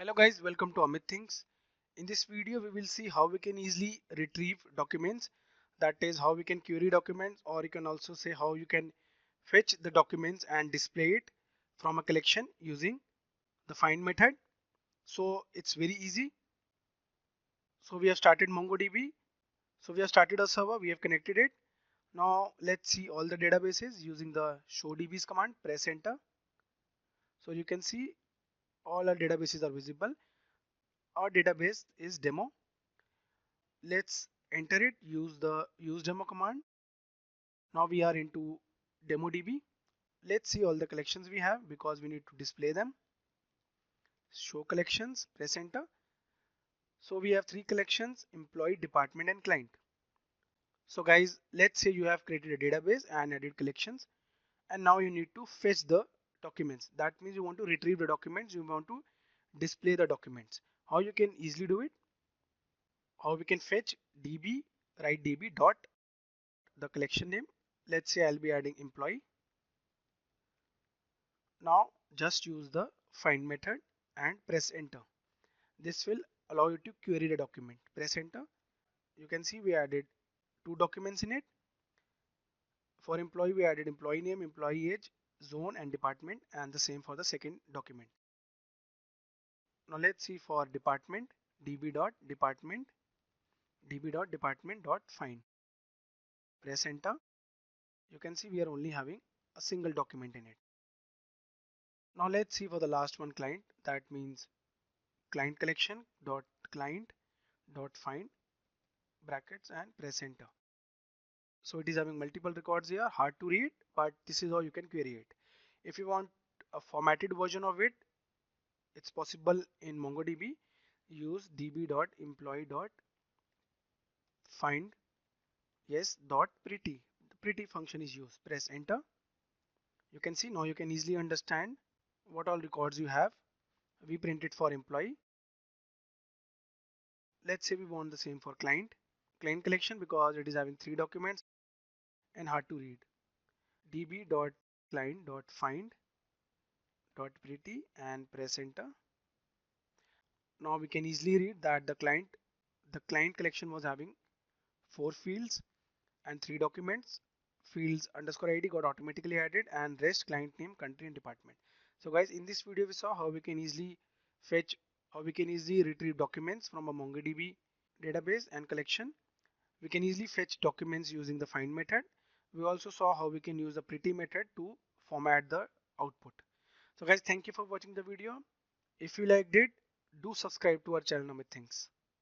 Hello guys, welcome to Amit Things. In this video we will see how we can easily retrieve documents, that is how we can query documents, or you can also say how you can fetch the documents and display it from a collection using the find method. So it's very easy. So we have started MongoDB. So we have started a server, we have connected it. Now let's see all the databases using the show DBs command. Press enter. So you can see all our databases are visible. Our database is demo. Let's enter it, use the use demo command. Now we are into demo DB. Let's see all the collections we have because we need to display them. Show collections, press enter. So we have three collections: employee, department and client. So guys, let's say you have created a database and added collections, and now you need to fetch the documents. That means you want to retrieve the documents, you want to display the documents. How you can easily do it? How we can fetch DB, write DB dot the collection name. Let's say I'll be adding employee. Now just use the find method and press enter. This will allow you to query the document. Press enter. You can see we added two documents in it. For employee we added employee name, employee age, zone and department, and the same for the second document. Now let's see for department, db.department, db.department.find. Press enter. You can see we are only having a single document in it. Now let's see for the last one, client. That means client collection dot client dot find brackets and press enter. So it is having multiple records here, hard to read, but this is how you can query it. If you want a formatted version of it, it's possible in MongoDB. Use db.employee.find yes dot pretty. The pretty function is used. Press enter. You can see now you can easily understand what all records you have. We print it for employee. Let's say we want the same for client collection because it is having three documents and hard to read. db.client.find.pretty and press enter. Now we can easily read that the client collection was having four fields and three documents. Fields underscore id got automatically added and rest client name, country and department. So guys, in this video we saw how we can easily fetch, how we can easily retrieve documents from a MongoDB database and collection. We can easily fetch documents using the find method. We also saw how we can use the pretty method to format the output. So guys, thank you for watching the video. If you liked it, do subscribe to our channel Amit Things.